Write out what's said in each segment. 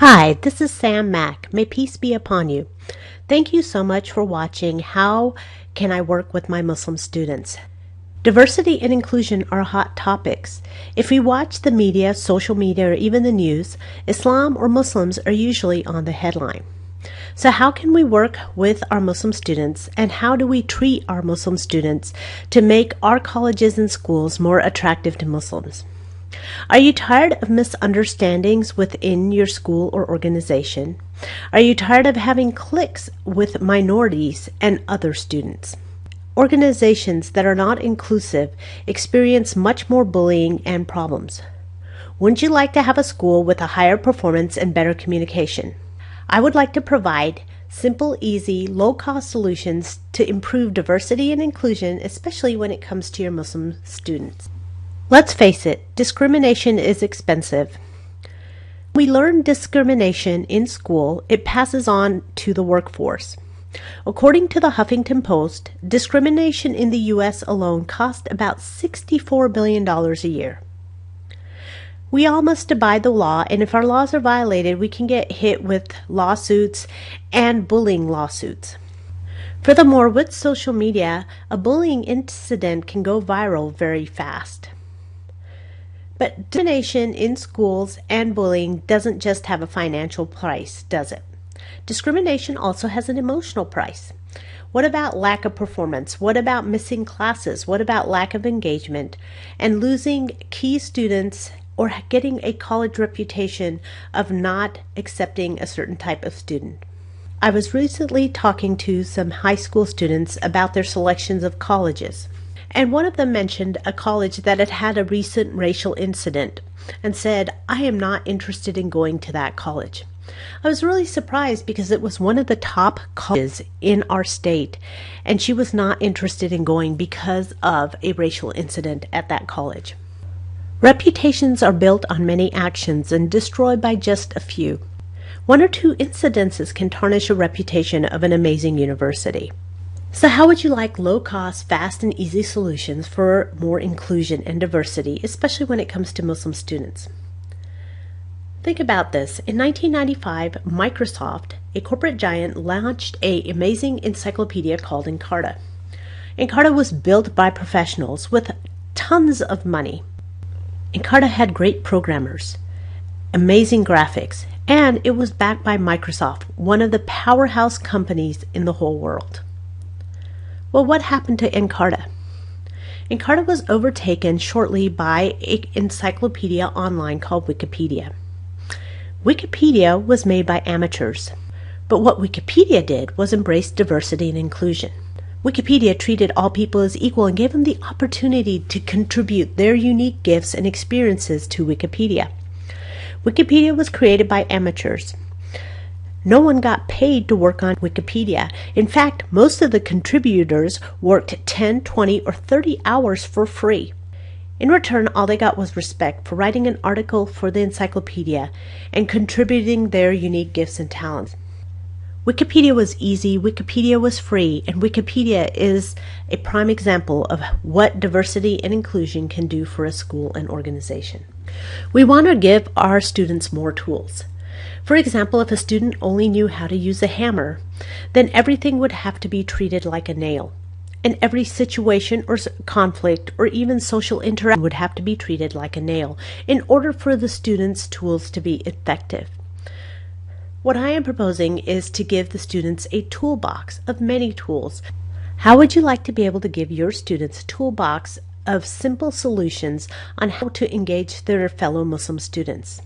Hi, this is Sam Mack. May peace be upon you. Thank you so much for watching How Can I Work with My Muslim Students? Diversity and inclusion are hot topics. If we watch the media, social media, or even the news, Islam or Muslims are usually on the headline. So how can we work with our Muslim students, and how do we treat our Muslim students to make our colleges and schools more attractive to Muslims? Are you tired of misunderstandings within your school or organization? Are you tired of having cliques with minorities and other students? Organizations that are not inclusive experience much more bullying and problems. Wouldn't you like to have a school with a higher performance and better communication? I would like to provide simple, easy, low-cost solutions to improve diversity and inclusion, especially when it comes to your Muslim students. Let's face it, discrimination is expensive. When we learn discrimination in school, it passes on to the workforce. According to the Huffington Post, discrimination in the U.S. alone costs about $64 billion a year. We all must abide the law, and if our laws are violated, we can get hit with lawsuits and bullying lawsuits. Furthermore, with social media, a bullying incident can go viral very fast. But discrimination in schools and bullying doesn't just have a financial price, does it? Discrimination also has an emotional price. What about lack of performance? What about missing classes? What about lack of engagement and losing key students or getting a college reputation of not accepting a certain type of student? I was recently talking to some high school students about their selections of colleges. And one of them mentioned a college that had had a recent racial incident and said, I am not interested in going to that college. I was really surprised because it was one of the top colleges in our state, and she was not interested in going because of a racial incident at that college. Reputations are built on many actions and destroyed by just a few. One or two incidences can tarnish a reputation of an amazing university. So how would you like low-cost, fast, and easy solutions for more inclusion and diversity, especially when it comes to Muslim students? Think about this. In 1995, Microsoft, a corporate giant, launched an amazing encyclopedia called Encarta. Encarta was built by professionals with tons of money. Encarta had great programmers, amazing graphics, and it was backed by Microsoft, one of the powerhouse companies in the whole world. Well, what happened to Encarta? Encarta was overtaken shortly by an encyclopedia online called Wikipedia. Wikipedia was made by amateurs, but what Wikipedia did was embrace diversity and inclusion. Wikipedia treated all people as equal and gave them the opportunity to contribute their unique gifts and experiences to Wikipedia. Wikipedia was created by amateurs. No one got paid to work on Wikipedia. In fact, most of the contributors worked 10, 20, or 30 hours for free. In return, all they got was respect for writing an article for the encyclopedia and contributing their unique gifts and talents. Wikipedia was easy, Wikipedia was free, and Wikipedia is a prime example of what diversity and inclusion can do for a school and organization. We want to give our students more tools. For example, if a student only knew how to use a hammer, then everything would have to be treated like a nail. And every situation or conflict or even social interaction would have to be treated like a nail in order for the students' tools to be effective. What I am proposing is to give the students a toolbox of many tools. How would you like to be able to give your students a toolbox of simple solutions on how to engage their fellow Muslim students?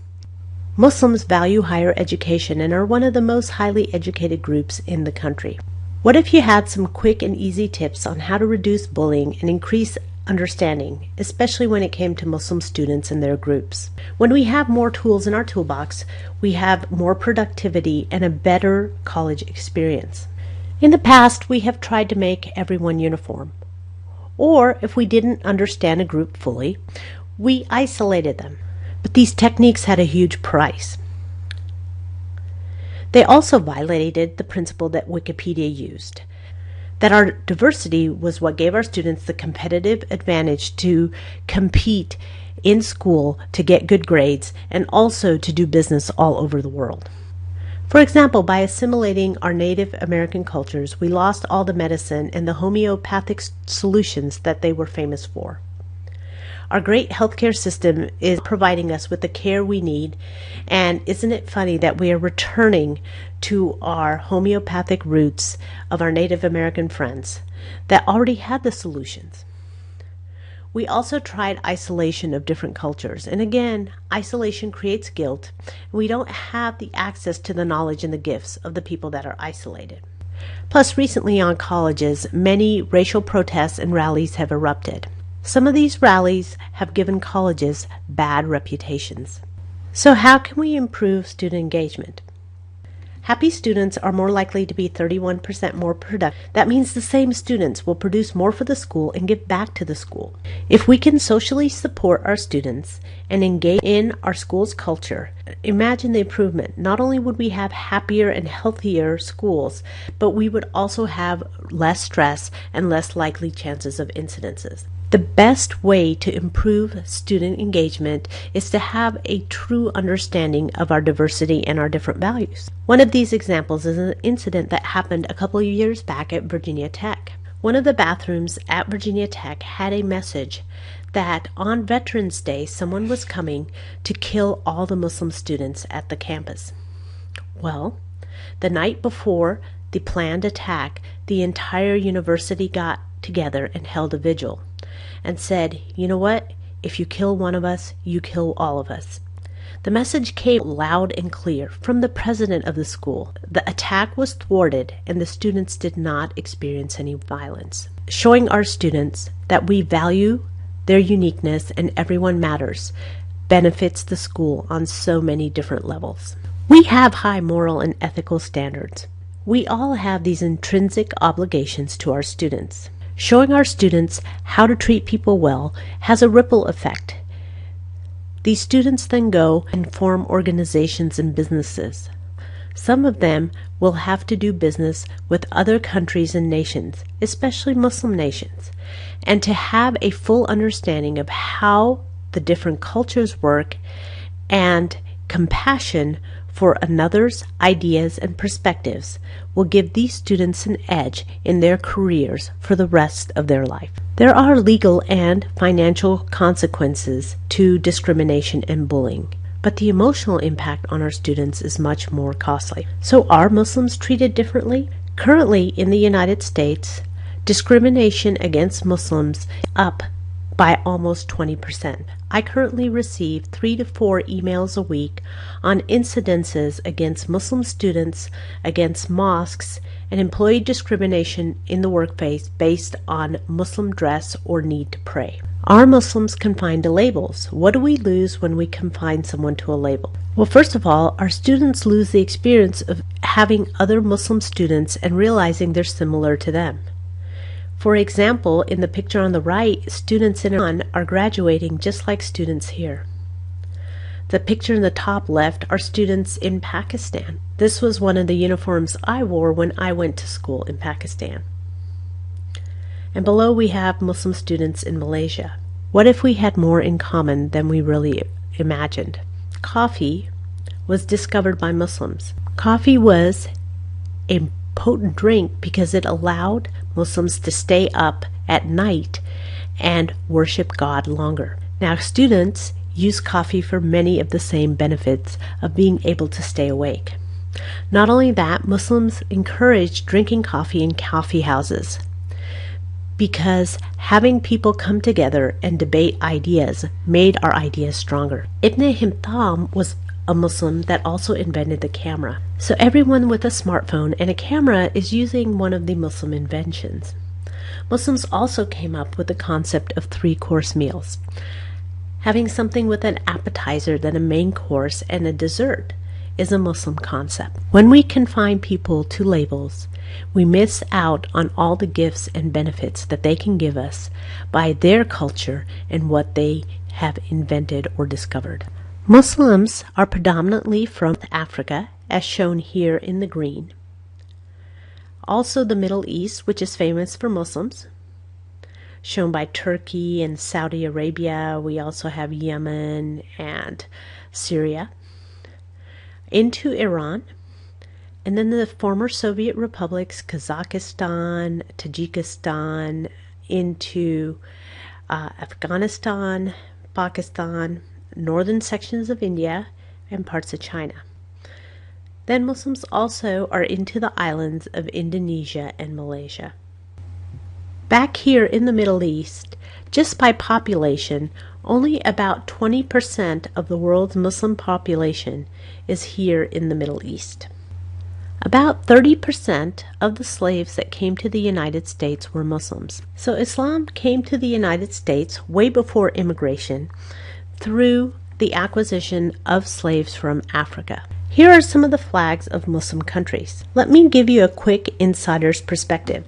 Muslims value higher education and are one of the most highly educated groups in the country. What if you had some quick and easy tips on how to reduce bullying and increase understanding, especially when it came to Muslim students and their groups? When we have more tools in our toolbox, we have more productivity and a better college experience. In the past, we have tried to make everyone uniform. Or if we didn't understand a group fully, we isolated them. But these techniques had a huge price. They also violated the principle that Wikipedia used, that our diversity was what gave our students the competitive advantage to compete in school to get good grades and also to do business all over the world. For example, by assimilating our Native American cultures, we lost all the medicine and the homeopathic solutions that they were famous for. Our great healthcare system is providing us with the care we need, and isn't it funny that we are returning to our homeopathic roots of our Native American friends that already had the solutions? We also tried isolation of different cultures, and again, isolation creates guilt, and we don't have the access to the knowledge and the gifts of the people that are isolated. Plus, recently on colleges, many racial protests and rallies have erupted. Some of these rallies have given colleges bad reputations. So how can we improve student engagement? Happy students are more likely to be 31% more productive. That means the same students will produce more for the school and give back to the school. If we can socially support our students and engage in our school's culture, imagine the improvement. Not only would we have happier and healthier schools, but we would also have less stress and less likely chances of incidences. The best way to improve student engagement is to have a true understanding of our diversity and our different values. One of these examples is an incident that happened a couple of years back at Virginia Tech. One of the bathrooms at Virginia Tech had a message that on Veterans Day someone was coming to kill all the Muslim students at the campus. Well, the night before the planned attack, the entire university got together and held a vigil and said, you know what, if you kill one of us, you kill all of us. The message came loud and clear from the president of the school. The attack was thwarted and the students did not experience any violence, showing our students that we value their uniqueness and everyone matters benefits the school on so many different levels. We have high moral and ethical standards. We all have these intrinsic obligations to our students. Showing our students how to treat people well has a ripple effect. These students then go and form organizations and businesses. Some of them will have to do business with other countries and nations, especially Muslim nations, and to have a full understanding of how the different cultures work and compassion for another's ideas and perspectives will give these students an edge in their careers for the rest of their life. There are legal and financial consequences to discrimination and bullying, but the emotional impact on our students is much more costly. So are Muslims treated differently? Currently in the United States, discrimination against Muslims is up by almost 20%. I currently receive 3 to 4 emails a week on incidences against Muslim students, against mosques, and employee discrimination in the workplace based on Muslim dress or need to pray. Are Muslims confined to labels? What do we lose when we confine someone to a label? Well, first of all, our students lose the experience of having other Muslim students and realizing they're similar to them. For example, in the picture on the right, students in Iran are graduating just like students here. The picture in the top left are students in Pakistan. This was one of the uniforms I wore when I went to school in Pakistan. And below we have Muslim students in Malaysia. What if we had more in common than we really imagined? Coffee was discovered by Muslims. Coffee was a potent drink because it allowed Muslims to stay up at night and worship God longer. Now, students use coffee for many of the same benefits of being able to stay awake. Not only that, Muslims encourage drinking coffee in coffee houses because having people come together and debate ideas made our ideas stronger. Ibn Himtham was a Muslim that also invented the camera. So everyone with a smartphone and a camera is using one of the Muslim inventions. Muslims also came up with the concept of 3-course meals. Having something with an appetizer, then a main course, and a dessert is a Muslim concept. When we confine people to labels, we miss out on all the gifts and benefits that they can give us by their culture and what they have invented or discovered. Muslims are predominantly from Africa, as shown here in the green. Also the Middle East, which is famous for Muslims. shown by Turkey and Saudi Arabia. We also have Yemen and Syria, into Iran, and then the former Soviet republics, Kazakhstan, Tajikistan, into Afghanistan, Pakistan, northern sections of India, and parts of China. Then Muslims also are into the islands of Indonesia and Malaysia. Back here in the Middle East, just by population, only about 20% of the world's Muslim population is here in the Middle East. About 30% of the slaves that came to the United States were Muslims. So Islam came to the United States way before immigration through the acquisition of slaves from Africa. Here are some of the flags of Muslim countries. Let me give you a quick insider's perspective.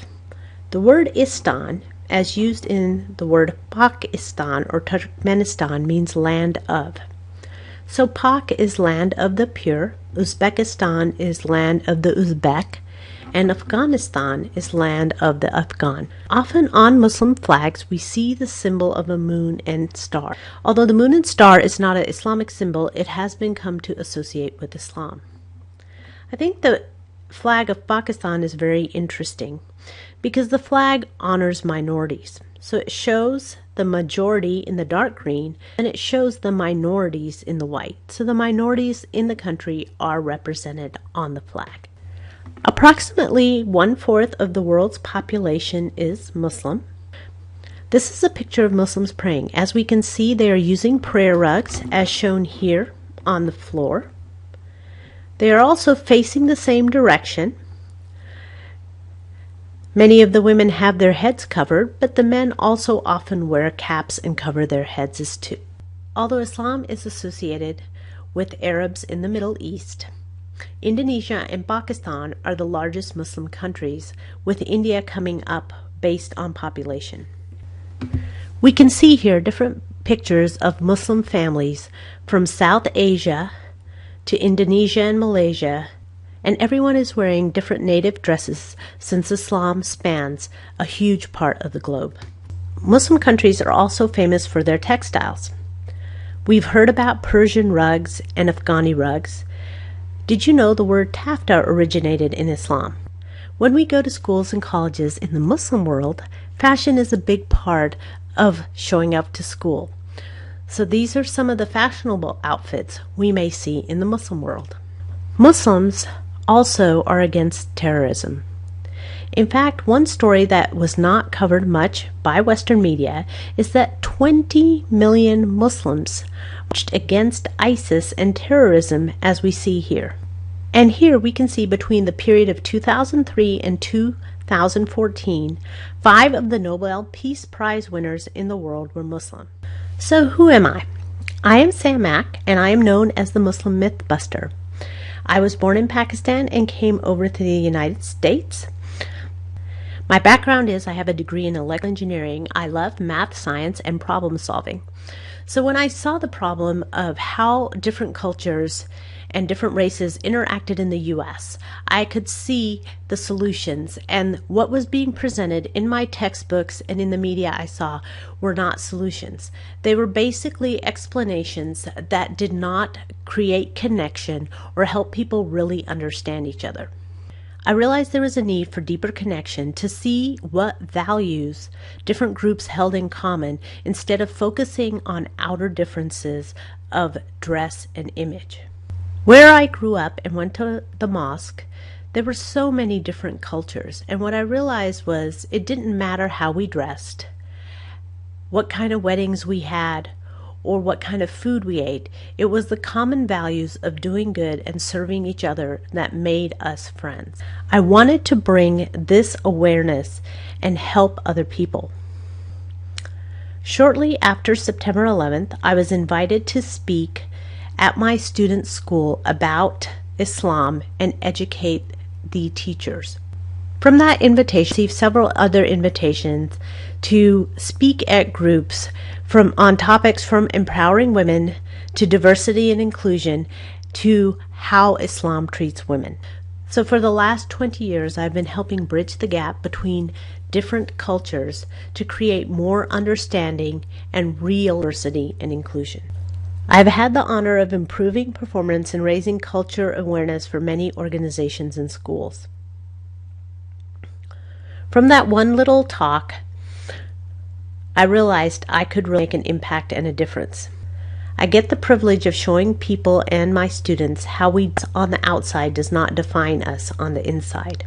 The word Istan, as used in the word Pakistan or Turkmenistan, means land of. So Pak is land of the pure, Uzbekistan is land of the Uzbek, and Afghanistan is land of the Afghan. Often on Muslim flags we see the symbol of a moon and star. Although the moon and star is not an Islamic symbol, it has been come to associate with Islam. I think the flag of Pakistan is very interesting because the flag honors minorities. So it shows the majority in the dark green and it shows the minorities in the white. So the minorities in the country are represented on the flag. Approximately 1/4 of the world's population is Muslim. This is a picture of Muslims praying. As we can see, they are using prayer rugs as shown here on the floor. They are also facing the same direction. Many of the women have their heads covered, but the men also often wear caps and cover their heads as too. Although Islam is associated with Arabs in the Middle East, Indonesia and Pakistan are the largest Muslim countries, with India coming up based on population. We can see here different pictures of Muslim families from South Asia to Indonesia and Malaysia, and everyone is wearing different native dresses since Islam spans a huge part of the globe. Muslim countries are also famous for their textiles. We've heard about Persian rugs and Afghani rugs. Did you know the word taffeta originated in Islam? When we go to schools and colleges in the Muslim world, fashion is a big part of showing up to school. So these are some of the fashionable outfits we may see in the Muslim world. Muslims also are against terrorism. In fact, one story that was not covered much by Western media is that 20 million Muslims marched against ISIS and terrorism, as we see here. And here we can see between the period of 2003 and 2014, 5 of the Nobel Peace Prize winners in the world were Muslim. So who am I? I am Sam Mack, and I am known as the Muslim Mythbuster. I was born in Pakistan and came over to the United States. My background is I have a degree in electrical engineering. I love math, science, and problem solving. So when I saw the problem of how different cultures and different races interacted in the U.S., I could see the solutions, and what was being presented in my textbooks and in the media I saw were not solutions. They were basically explanations that did not create connection or help people really understand each other. I realized there was a need for deeper connection to see what values different groups held in common instead of focusing on outer differences of dress and image. Where I grew up and went to the mosque, there were so many different cultures, and what I realized was it didn't matter how we dressed, what kind of weddings we had, or what kind of food we ate. It was the common values of doing good and serving each other that made us friends. I wanted to bring this awareness and help other people. Shortly after September 11th, I was invited to speak at my student school about Islam and educate the teachers. From that invitation, I received several other invitations to speak at groups on topics from empowering women to diversity and inclusion to how Islam treats women. So for the last 20 years, I've been helping bridge the gap between different cultures to create more understanding and real diversity and inclusion. I have had the honor of improving performance and raising culture awareness for many organizations and schools. From that one little talk, I realized I could really make an impact and a difference. I get the privilege of showing people and my students how we on the outside does not define us on the inside.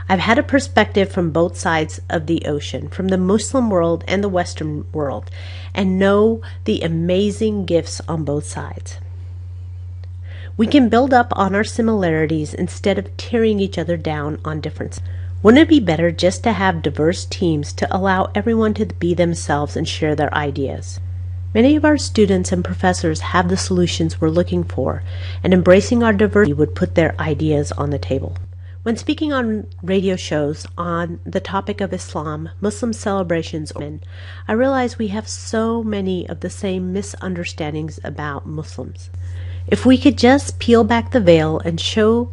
I've had a perspective from both sides of the ocean, from the Muslim world and the Western world, and know the amazing gifts on both sides. We can build up on our similarities instead of tearing each other down on differences. Wouldn't it be better just to have diverse teams to allow everyone to be themselves and share their ideas? Many of our students and professors have the solutions we're looking for, and embracing our diversity would put their ideas on the table. When speaking on radio shows on the topic of Islam, Muslim celebrations, I realize we have so many of the same misunderstandings about Muslims. If we could just peel back the veil and show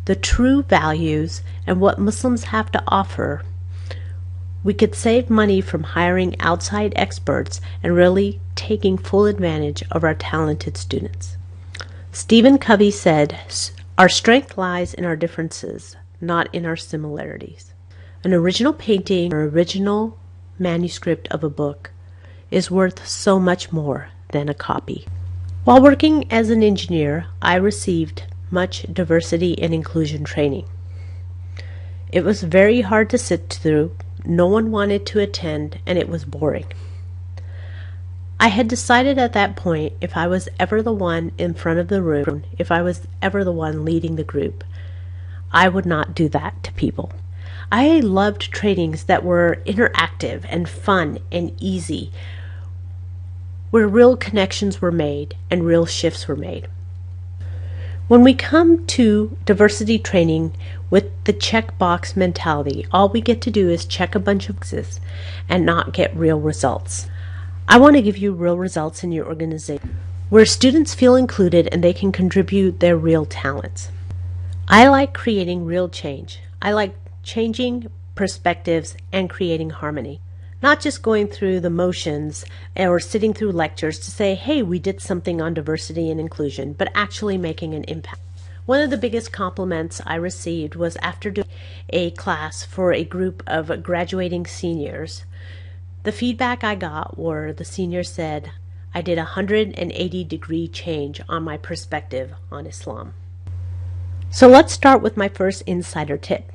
the true values and what Muslims have to offer, we could save money from hiring outside experts and really taking full advantage of our talented students. Stephen Covey said, "Our strength lies in our differences, not in our similarities." An original painting or original manuscript of a book is worth so much more than a copy. While working as an engineer, I received much diversity and inclusion training. It was very hard to sit through. No one wanted to attend, and it was boring. I had decided at that point, if I was ever the one in front of the room, if I was ever the one leading the group, I would not do that to people. I loved trainings that were interactive and fun and easy, where real connections were made and real shifts were made. When we come to diversity training with the checkbox mentality, all we get to do is check a bunch of boxes and not get real results. I want to give you real results in your organization, where students feel included and they can contribute their real talents. I like creating real change. I like changing perspectives and creating harmony. Not just going through the motions or sitting through lectures to say, hey, we did something on diversity and inclusion, but actually making an impact. One of the biggest compliments I received was after doing a class for a group of graduating seniors. The feedback I got were the seniors said, I did a 180-degree change on my perspective on Islam. So let's start with my first insider tip.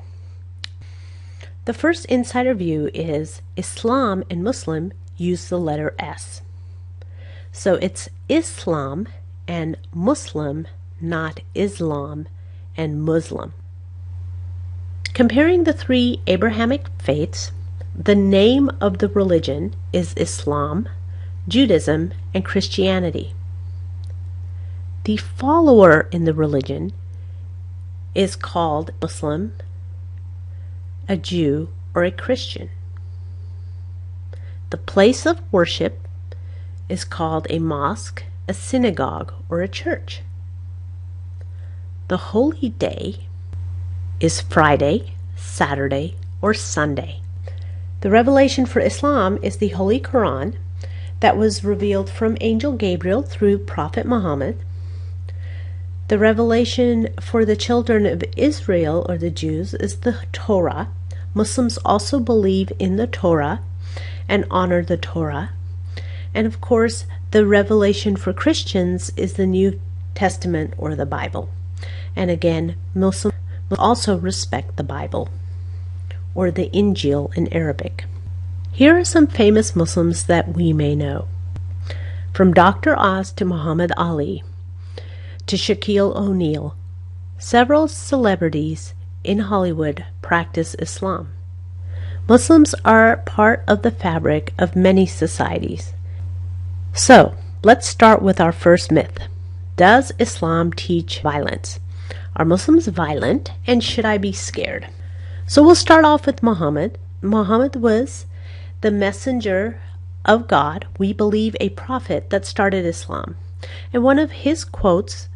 The first insider view is Islam and Muslim use the letter S. So it's Islam and Muslim, not Islam and Muslim. Comparing the three Abrahamic faiths, the name of the religion is Islam, Judaism, and Christianity. The follower in the religion is called Muslim, a Jew, or a Christian. The place of worship is called a mosque, a synagogue, or a church. The holy day is Friday, Saturday, or Sunday. The revelation for Islam is the Holy Quran that was revealed from Angel Gabriel through Prophet Muhammad. The revelation for the children of Israel, or the Jews, is the Torah. Muslims also believe in the Torah and honor the Torah. And of course, the revelation for Christians is the New Testament, or the Bible. And again, Muslims also respect the Bible, or the Injil in Arabic. Here are some famous Muslims that we may know. From Dr. Oz to Muhammad Ali, to Shaquille O'Neal, several celebrities in Hollywood practice Islam. Muslims are part of the fabric of many societies. So, let's start with our first myth. Does Islam teach violence? Are Muslims violent, and should I be scared? So we'll start off with Muhammad. Muhammad was the messenger of God. We believe a prophet that started Islam. And one of his quotes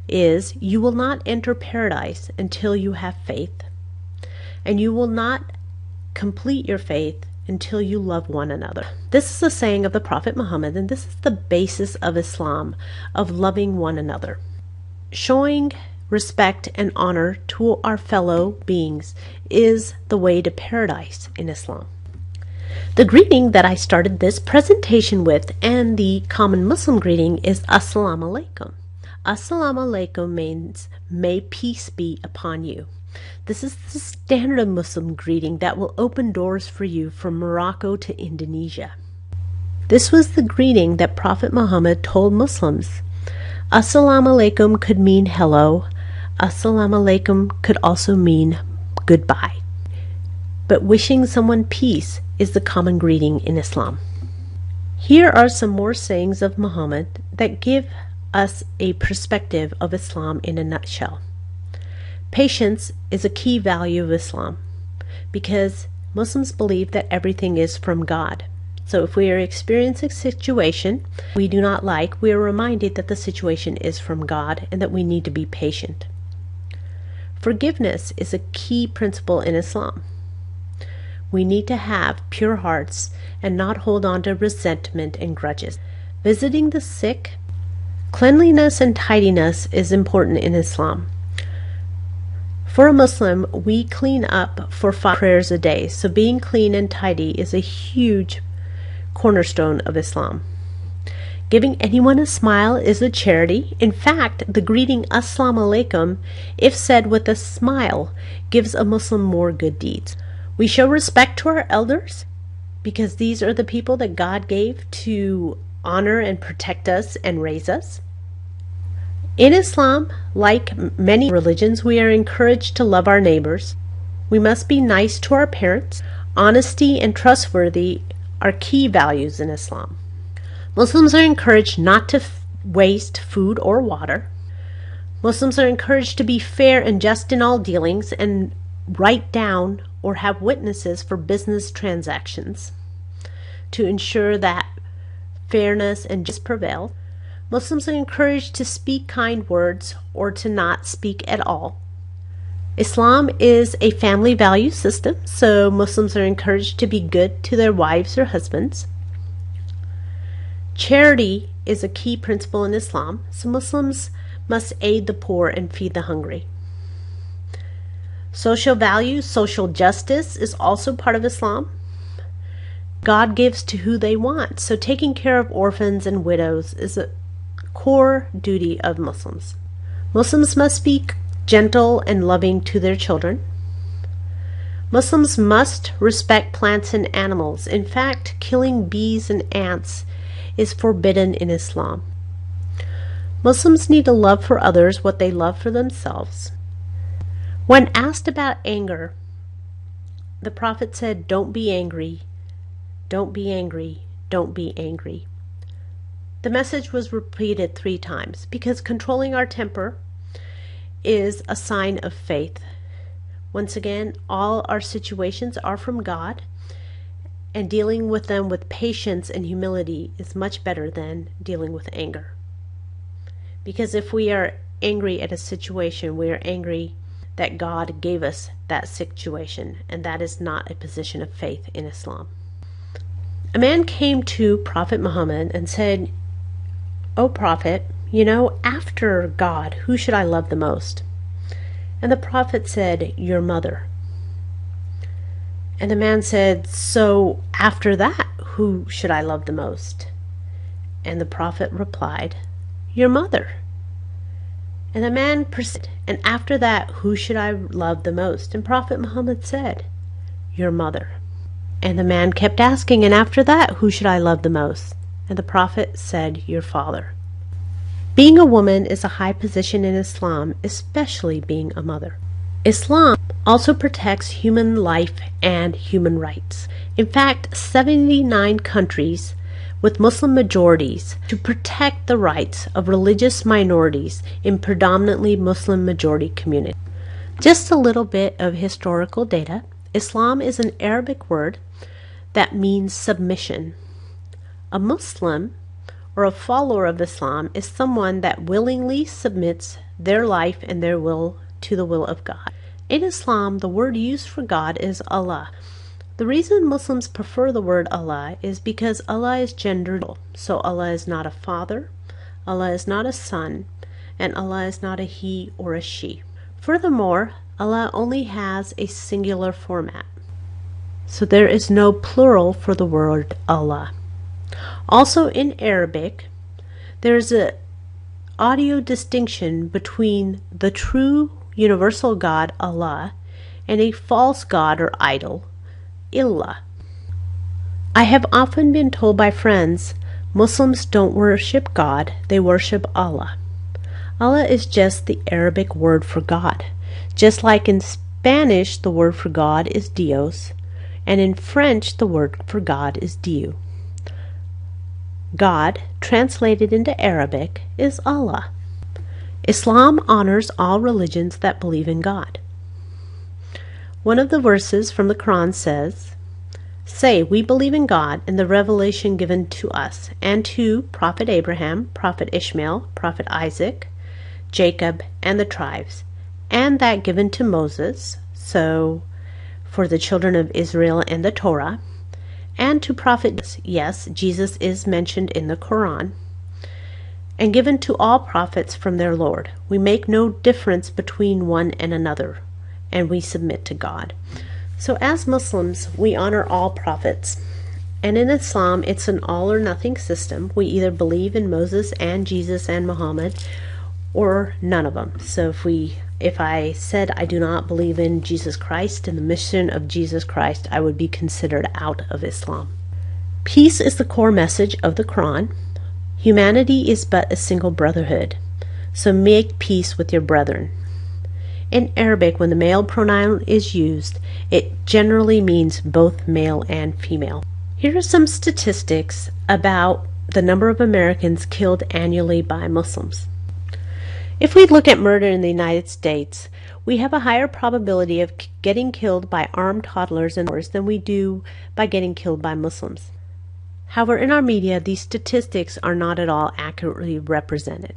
is, "You will not enter paradise until you have faith, and you will not complete your faith until you love one another. This is a saying of the Prophet Muhammad, and this is the basis of Islam, of loving one another. Showing respect and honor to our fellow beings is the way to paradise in Islam. The greeting that I started this presentation with, and the common Muslim greeting, is Assalamu alaikum. Assalamu alaikum means may peace be upon you. This is the standard Muslim greeting that will open doors for you from Morocco to Indonesia. This was the greeting that Prophet Muhammad told Muslims. Assalamu alaikum could mean hello. Assalamu alaikum could also mean goodbye. But wishing someone peace is the common greeting in Islam. Here are some more sayings of Muhammad that give us a perspective of Islam in a nutshell. Patience is a key value of Islam because Muslims believe that everything is from God. So if we are experiencing a situation we do not like, we are reminded that the situation is from God and that we need to be patient. Forgiveness is a key principle in Islam. We need to have pure hearts and not hold on to resentment and grudges. Visiting the sick, cleanliness and tidiness is important in Islam. For a Muslim, we clean up for 5 prayers a day, so being clean and tidy is a huge cornerstone of Islam. Giving anyone a smile is a charity. In fact, the greeting Assalamu alaikum, if said with a smile, gives a Muslim more good deeds. We show respect to our elders because these are the people that God gave to honor and protect us and raise us. In Islam, like many religions, we are encouraged to love our neighbors. We must be nice to our parents. Honesty and trustworthy are key values in Islam. Muslims are encouraged not to waste food or water. Muslims are encouraged to be fair and just in all dealings and write down or have witnesses for business transactions to ensure that fairness and justice prevail. Muslims are encouraged to speak kind words or to not speak at all. Islam is a family value system, so Muslims are encouraged to be good to their wives or husbands. Charity is a key principle in Islam, so Muslims must aid the poor and feed the hungry. Social values, social justice is also part of Islam. God gives to who they want, so taking care of orphans and widows is a core duty of Muslims. Muslims must be gentle and loving to their children. Muslims must respect plants and animals. In fact, killing bees and ants is forbidden in Islam. Muslims need to love for others what they love for themselves. When asked about anger, the Prophet said, "Don't be angry, don't be angry, don't be angry." The message was repeated 3 times because controlling our temper is a sign of faith. Once again, all our situations are from God, and dealing with them with patience and humility is much better than dealing with anger. Because if we are angry at a situation, we are angry that God gave us that situation, and that is not a position of faith in Islam. A man came to Prophet Muhammad and said, "O Prophet, after God, who should I love the most?" And the Prophet said, "Your mother." And the man said, "So after that, who should I love the most?" And the Prophet replied, "Your mother." And the man persisted, "And after that, who should I love the most?" And Prophet Muhammad said, "Your mother." And the man kept asking, "And after that, who should I love the most?" And the Prophet said, "Your father." Being a woman is a high position in Islam, especially being a mother. Islam also protects human life and human rights. In fact, 79 countries with Muslim majorities to protect the rights of religious minorities in predominantly Muslim majority communities. Just a little bit of historical data. Islam is an Arabic word that means submission. A Muslim or a follower of Islam is someone that willingly submits their life and their will to the will of God. In Islam, the word used for God is Allah. The reason Muslims prefer the word Allah is because Allah is gender neutral. So Allah is not a father, Allah is not a son, and Allah is not a he or a she. Furthermore, Allah only has a singular format. So there is no plural for the word Allah. Also in Arabic, there is an audio distinction between the true universal God, Allah, and a false god or idol, Illah. I have often been told by friends, Muslims don't worship God, they worship Allah. Allah is just the Arabic word for God, just like in Spanish the word for God is Dios, and in French the word for God is Dieu. God, translated into Arabic, is Allah. Islam honors all religions that believe in God. One of the verses from the Quran says, "Say, we believe in God and the revelation given to us, and to Prophet Abraham, Prophet Ishmael, Prophet Isaac, Jacob, and the tribes, and that given to Moses," so for the children of Israel and the Torah, and to Prophet, yes, Jesus is mentioned in the Quran, and given to all prophets from their Lord. We make no difference between one and another, and we submit to God. So as Muslims, we honor all prophets. And in Islam, it's an all or nothing system. We either believe in Moses and Jesus and Muhammad, or none of them. So if I said I do not believe in Jesus Christ and the mission of Jesus Christ, I would be considered out of Islam. Peace is the core message of the Quran. Humanity is but a single brotherhood, so make peace with your brethren. In Arabic, when the male pronoun is used, it generally means both male and female. Here are some statistics about the number of Americans killed annually by Muslims. If we look at murder in the United States, we have a higher probability of getting killed by armed toddlers and wars than we do by getting killed by Muslims. However, in our media, these statistics are not at all accurately represented.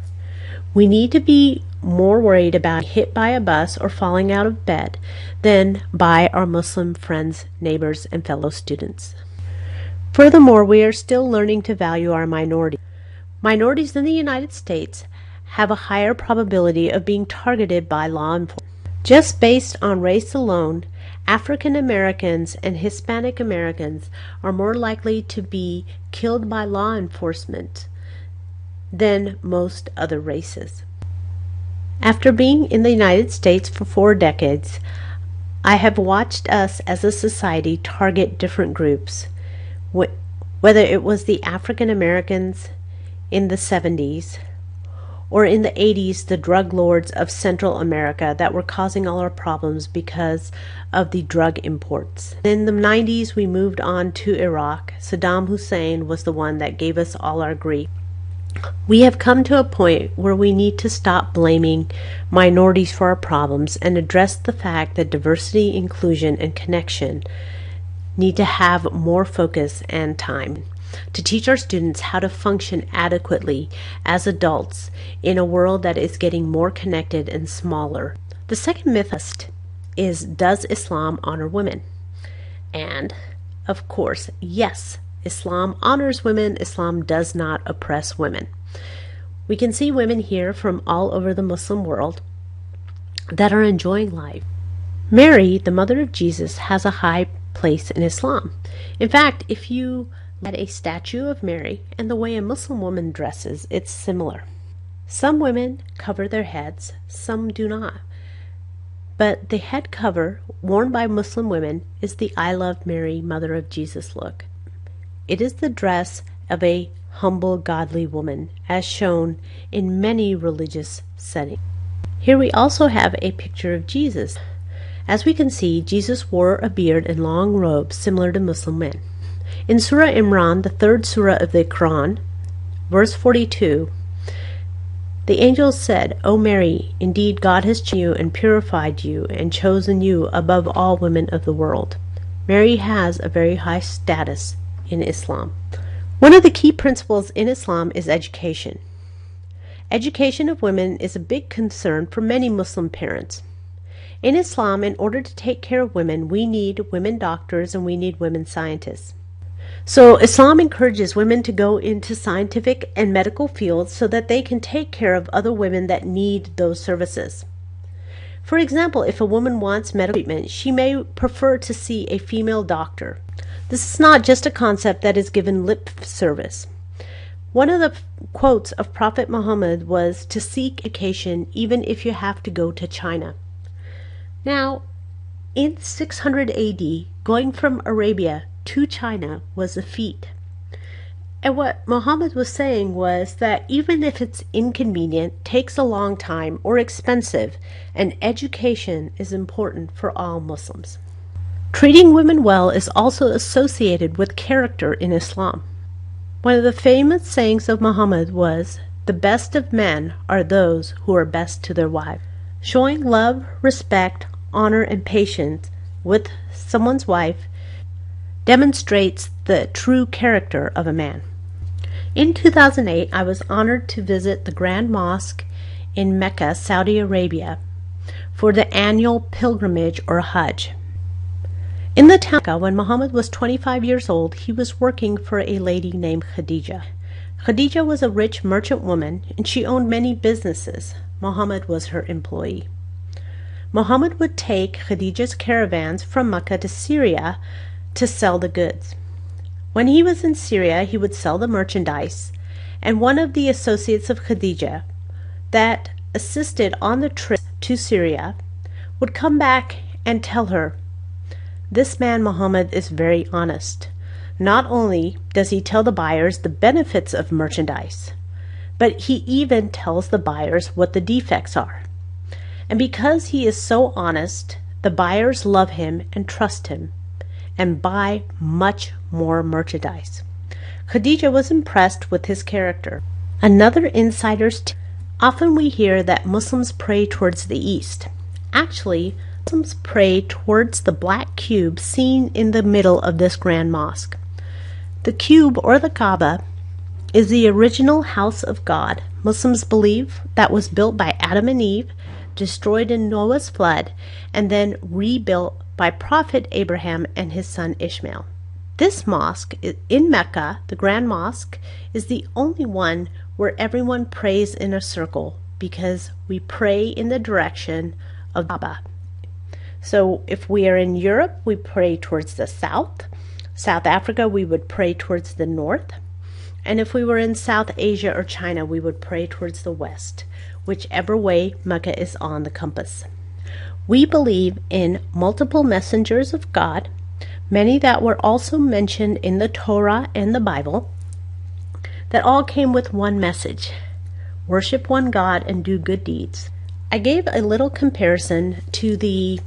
We need to be more worried about being hit by a bus or falling out of bed than by our Muslim friends, neighbors, and fellow students. Furthermore, we are still learning to value our minorities. Minorities in the United States have a higher probability of being targeted by law enforcement. Just based on race alone, African Americans and Hispanic Americans are more likely to be killed by law enforcement than most other races. After being in the United States for 4 decades, I have watched us as a society target different groups, whether it was the African Americans in the 70s, or in the 80s, the drug lords of Central America that were causing all our problems because of the drug imports. In the 90s, we moved on to Iraq. Saddam Hussein was the one that gave us all our grief. We have come to a point where we need to stop blaming minorities for our problems and address the fact that diversity, inclusion, and connection need to have more focus and time to teach our students how to function adequately as adults in a world that is getting more connected and smaller. The second myth is, does Islam honor women? And, of course, yes, Islam honors women. Islam does not oppress women. We can see women here from all over the Muslim world that are enjoying life. Mary, the mother of Jesus, has a high place in Islam. In fact, if you at a statue of Mary and the way a Muslim woman dresses, it's similar. Some women cover their heads, some do not. But the head cover worn by Muslim women is the I Love Mary, Mother of Jesus look. It is the dress of a humble, godly woman, as shown in many religious settings. Here we also have a picture of Jesus. As we can see, Jesus wore a beard and long robes similar to Muslim men. In Surah Imran, the 3rd surah of the Quran, verse 42, the angel said, "O Mary, indeed God has chosen you and purified you and chosen you above all women of the world." Mary has a very high status in Islam. One of the key principles in Islam is education. Education of women is a big concern for many Muslim parents. In Islam, in order to take care of women, we need women doctors and we need women scientists. So Islam encourages women to go into scientific and medical fields so that they can take care of other women that need those services. For example, if a woman wants medical treatment, she may prefer to see a female doctor. This is not just a concept that is given lip service. One of the quotes of Prophet Muhammad was to seek education even if you have to go to China. Now, in 600 AD, going from Arabia to China was a feat. And what Muhammad was saying was that even if it's inconvenient, takes a long time, or expensive, an education is important for all Muslims. Treating women well is also associated with character in Islam. One of the famous sayings of Muhammad was, "The best of men are those who are best to their wives." Showing love, respect, honor, and patience with someone's wife demonstrates the true character of a man. In 2008, I was honored to visit the Grand Mosque in Mecca, Saudi Arabia, for the annual pilgrimage or Hajj. In the town of Mecca, when Muhammad was 25 years old, he was working for a lady named Khadija. Khadija was a rich merchant woman, and she owned many businesses. Muhammad was her employee. Muhammad would take Khadija's caravans from Mecca to Syria to sell the goods. When he was in Syria, he would sell the merchandise, and one of the associates of Khadija that assisted on the trip to Syria would come back and tell her, "This man Muhammad is very honest. Not only does he tell the buyers the benefits of merchandise, but he even tells the buyers what the defects are. And because he is so honest, the buyers love him and trust him and buy much more merchandise." Khadija was impressed with his character. Another insider's tip: often we hear that Muslims pray towards the east. Actually, Muslims pray towards the black cube seen in the middle of this grand mosque. The cube, or the Kaaba, is the original house of God. Muslims believe that was built by Adam and Eve, destroyed in Noah's flood, and then rebuilt by Prophet Abraham and his son Ishmael. This mosque in Mecca, the Grand Mosque, is the only one where everyone prays in a circle because we pray in the direction of Kaaba. So if we are in Europe, we pray towards the south. South Africa, we would pray towards the north. And if we were in South Asia or China, we would pray towards the west, whichever way Mecca is on the compass. We believe in multiple messengers of God, many that were also mentioned in the Torah and the Bible, that all came with one message: worship one God and do good deeds. I gave a little comparison to the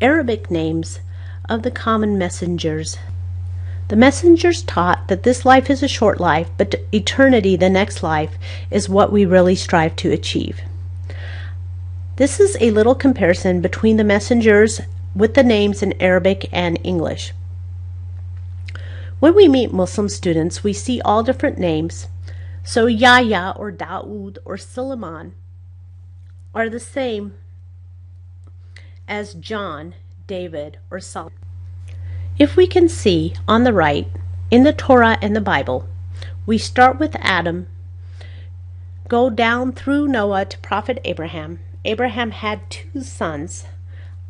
Arabic names of the common messengers. The messengers taught that this life is a short life, but eternity, the next life, is what we really strive to achieve. This is a little comparison between the messengers with the names in Arabic and English. When we meet Muslim students, we see all different names. So Yahya or Dawood or Suleiman are the same as John, David, or Solomon. If we can see on the right, in the Torah and the Bible, we start with Adam, go down through Noah to Prophet Abraham. Abraham had two sons,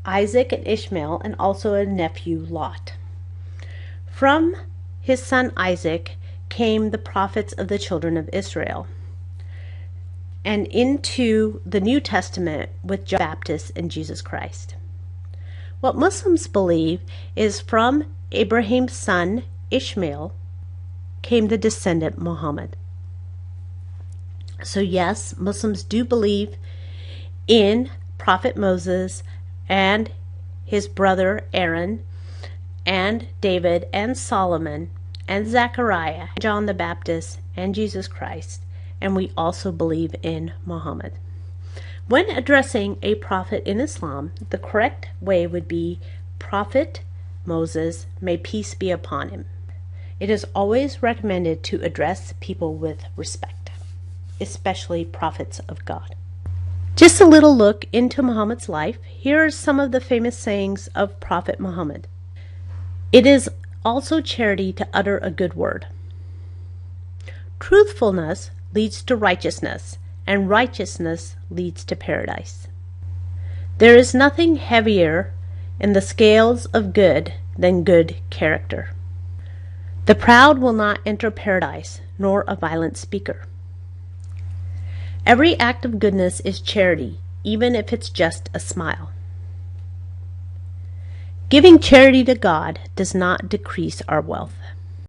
Isaac and Ishmael, and also a nephew, Lot. From his son Isaac came the prophets of the children of Israel, and into the New Testament with John the Baptist and Jesus Christ. What Muslims believe is from Abraham's son Ishmael came the descendant Muhammad. So yes, Muslims do believe in Prophet Moses and his brother Aaron and David and Solomon and Zechariah, John the Baptist and Jesus Christ, and we also believe in Muhammad. When addressing a prophet in Islam, the correct way would be Prophet Moses, may peace be upon him. It is always recommended to address people with respect, especially prophets of God. Just a little look into Muhammad's life. Here are some of the famous sayings of Prophet Muhammad. It is also charity to utter a good word. Truthfulness leads to righteousness, and righteousness leads to paradise. There is nothing heavier in the scales of good than good character. The proud will not enter paradise, nor a violent speaker. Every act of goodness is charity, even if it's just a smile. Giving charity to God does not decrease our wealth.